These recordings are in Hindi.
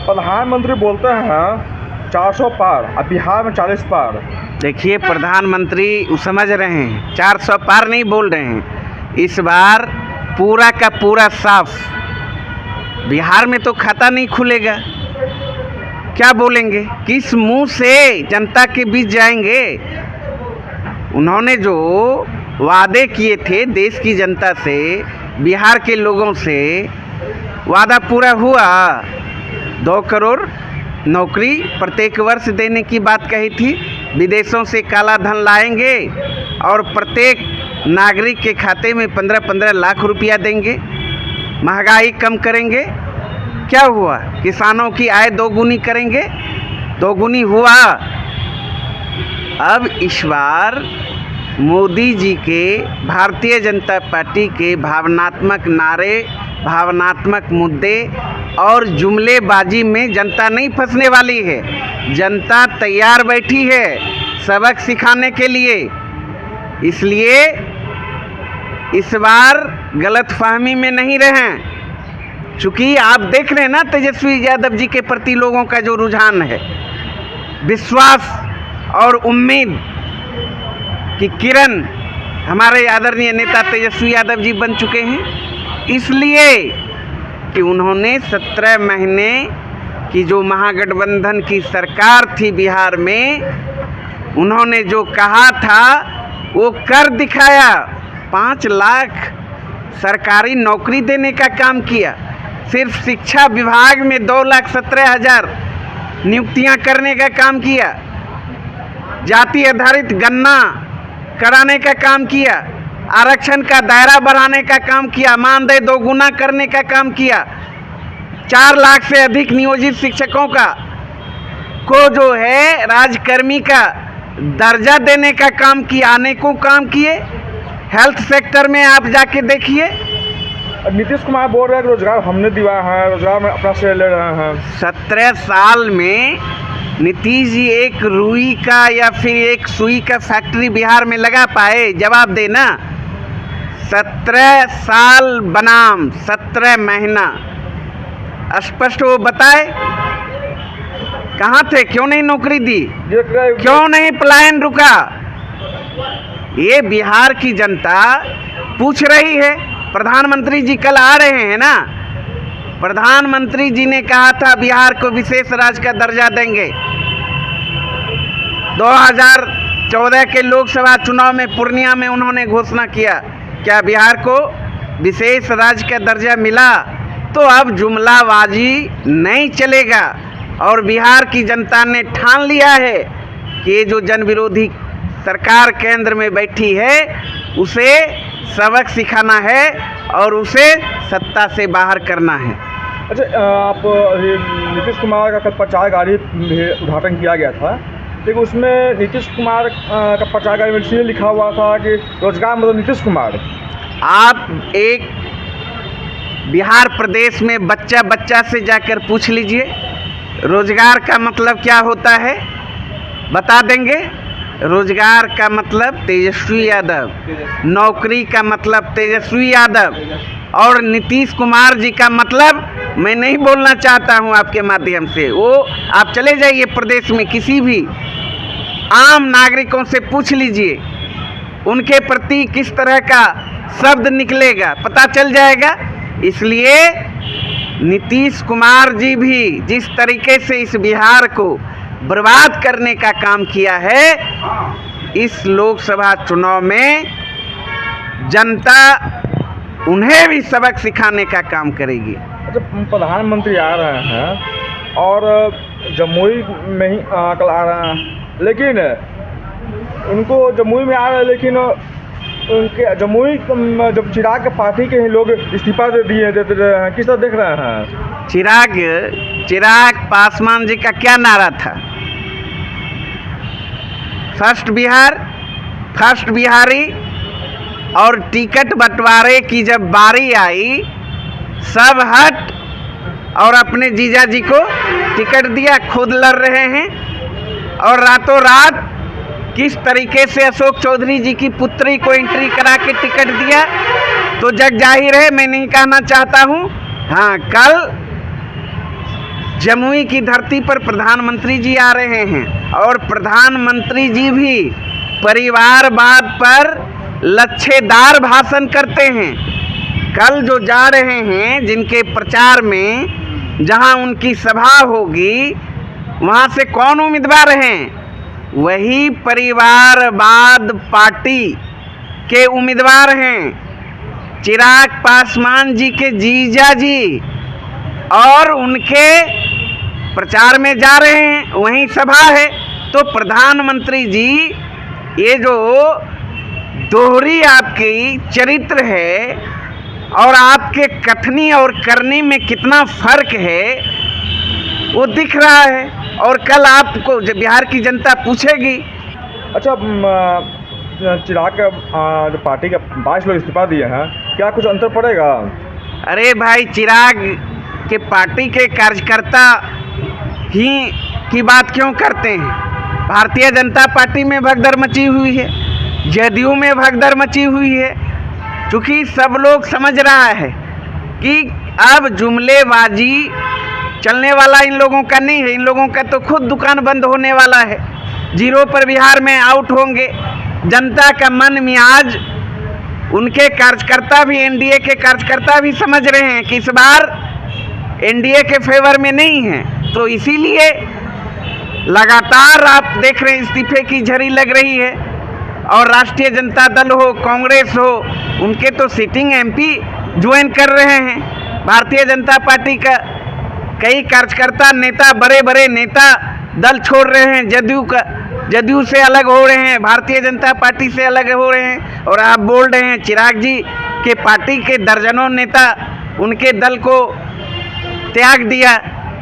प्रधानमंत्री बोलते हैं 400 पार, अब बिहार में 40 पार। देखिए, प्रधानमंत्री समझ रहे हैं 400 पार नहीं बोल रहे हैं। इस बार पूरा का पूरा साफ, बिहार में तो खाता नहीं खुलेगा। क्या बोलेंगे, किस मुंह से जनता के बीच जाएंगे? उन्होंने जो वादे किए थे देश की जनता से, बिहार के लोगों से, वादा पूरा हुआ? 2 करोड़ नौकरी प्रत्येक वर्ष देने की बात कही थी, विदेशों से काला धन लाएंगे और प्रत्येक नागरिक के खाते में 15-15 लाख रुपया देंगे, महंगाई कम करेंगे। क्या हुआ? किसानों की आय दोगुनी करेंगे, दोगुनी हुआ। अब इस बार मोदी जी के, भारतीय जनता पार्टी के भावनात्मक नारे, भावनात्मक मुद्दे और जुमलेबाजी में जनता नहीं फंसने वाली है। जनता तैयार बैठी है सबक सिखाने के लिए। इसलिए इस बार गलतफहमी में नहीं रहें। चूँकि आप देख रहे हैं ना तेजस्वी यादव जी के प्रति लोगों का जो रुझान है, विश्वास और उम्मीद की किरण हमारे आदरणीय नेता तेजस्वी यादव जी बन चुके हैं। इसलिए कि उन्होंने 17 महीने की जो महागठबंधन की सरकार थी बिहार में, उन्होंने जो कहा था वो कर दिखाया। 5 लाख सरकारी नौकरी देने का काम किया। सिर्फ शिक्षा विभाग में 2,17,000 नियुक्तियां करने का काम किया। जाति आधारित गणना कराने का काम किया। आरक्षण का दायरा बढ़ाने का काम किया। मानदेय 2 गुना करने का काम किया। 4 लाख से अधिक नियोजित शिक्षकों को जो है राजकर्मी का दर्जा देने का काम किया। अनेकों काम किए। हेल्थ सेक्टर में आप जाके देखिए। नीतीश कुमार बोल रहे हैं कि रोजगार हमने दिया है, रोजगार में अपना श्रेय ले रहे हैं। 17 साल में नीतीश जी एक रुई का या फिर एक सुई का फैक्ट्री बिहार में लगा पाए? जवाब देना। 17 साल बनाम 17 महीना, स्पष्ट वो बताए कहाँ थे, क्यों नहीं नौकरी दी, क्यों नहीं पलायन रुका? ये बिहार की जनता पूछ रही है। प्रधानमंत्री जी कल आ रहे हैं ना, प्रधानमंत्री जी ने कहा था बिहार को विशेष राज्य का दर्जा देंगे। 2014 के लोकसभा चुनाव में पूर्णिया में उन्होंने घोषणा किया। क्या बिहार को विशेष राज्य का दर्जा मिला? तो अब जुमलाबाजी नहीं चलेगा और बिहार की जनता ने ठान लिया है कि ये जो जन विरोधी सरकार केंद्र में बैठी है उसे सबक सिखाना है और उसे सत्ता से बाहर करना है। अच्छा, आप नीतीश कुमार का कल प्रचार गाड़ी उद्घाटन किया गया था, लेकिन उसमें नीतीश कुमार का प्रचार गाड़ी में इसलिए लिखा हुआ था कि रोजगार मतलब नीतीश कुमार। आप एक बिहार प्रदेश में बच्चा बच्चा से जाकर पूछ लीजिए रोजगार का मतलब क्या होता है, बता देंगे। रोजगार का मतलब तेजस्वी यादव, नौकरी का मतलब तेजस्वी यादव, और नीतीश कुमार जी का मतलब मैं नहीं बोलना चाहता हूं आपके माध्यम से। वो आप चले जाइए प्रदेश में किसी भी आम नागरिकों से पूछ लीजिए, उनके प्रति किस तरह का शब्द निकलेगा पता चल जाएगा। इसलिए नीतीश कुमार जी भी जिस तरीके से इस बिहार को बर्बाद करने का काम किया है, इस लोकसभा चुनाव में जनता उन्हें भी सबक सिखाने का काम करेगी। अच्छा, प्रधानमंत्री आ रहे हैं और जमुई में ही कल आ रहे हैं, लेकिन उनको जमुई में आ रहे हैं, लेकिन उनके जमुई जब चिराग पार्टी के ही लोग इस्तीफा देते रहे हैं, किस तरह देख रहे हैं? चिराग पासवान जी का क्या नारा था? First Bihar, first Bihari. और टिकट बंटवारे की जब बारी आई, सब हट और अपने जीजा जी को टिकट दिया, खुद लड़ रहे हैं। और रातों रात किस तरीके से अशोक चौधरी जी की पुत्री को एंट्री करा के टिकट दिया, तो जग जाहिर है। मैं नहीं कहना चाहता हूँ। हाँ, कल जमुई की धरती पर प्रधानमंत्री जी आ रहे हैं और प्रधानमंत्री जी भी परिवारवाद पर लच्छेदार भाषण करते हैं। कल जो जा रहे हैं जिनके प्रचार में, जहां उनकी सभा होगी, वहां से कौन उम्मीदवार हैं? वही परिवारवाद पार्टी के उम्मीदवार हैं, चिराग पासवान जी के जीजा जी, और उनके प्रचार में जा रहे हैं, वहीं सभा है। तो प्रधानमंत्री जी, ये जो दोहरी आपकी चरित्र है और आपके कथनी और करनी में कितना फर्क है वो दिख रहा है, और कल आपको जब बिहार की जनता पूछेगी। अच्छा, चिराग का जो पार्टी का 22 लोग इस्तीफा दिए हैं, क्या कुछ अंतर पड़ेगा? अरे भाई, चिराग के पार्टी के कार्यकर्ता ही की बात क्यों करते हैं? भारतीय जनता पार्टी में भगदड़ मची हुई है, जदयू में भगदड़ मची हुई है, क्योंकि सब लोग समझ रहा है कि अब जुमलेबाजी चलने वाला इन लोगों का नहीं है। इन लोगों का तो खुद दुकान बंद होने वाला है, जीरो पर बिहार में आउट होंगे। जनता का मन मियाज, उनके कार्यकर्ता भी, एनडीए के कार्यकर्ता भी समझ रहे हैं कि इस बार एनडीए के फेवर में नहीं है। तो इसीलिए लगातार आप देख रहे हैं इस्तीफे की झड़ी लग रही है। और राष्ट्रीय जनता दल हो, कांग्रेस हो, उनके तो सिटिंग एमपी ज्वाइन कर रहे हैं। भारतीय जनता पार्टी का कई कार्यकर्ता, नेता, बड़े बड़े नेता दल छोड़ रहे हैं, जदयू से अलग हो रहे हैं, भारतीय जनता पार्टी से अलग हो रहे हैं। और आप बोल रहे हैं चिराग जी के पार्टी के दर्जनों नेता उनके दल को त्याग दिया,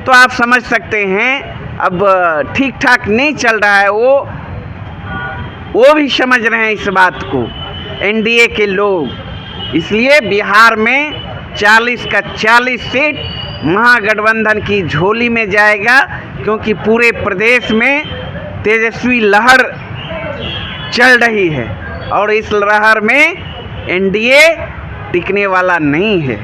तो आप समझ सकते हैं अब ठीक ठाक नहीं चल रहा है। वो भी समझ रहे हैं इस बात को, एनडीए के लोग। इसलिए बिहार में 40 का 40 सीट महागठबंधन की झोली में जाएगा, क्योंकि पूरे प्रदेश में तेजस्वी लहर चल रही है और इस लहर में एनडीए टिकने वाला नहीं है।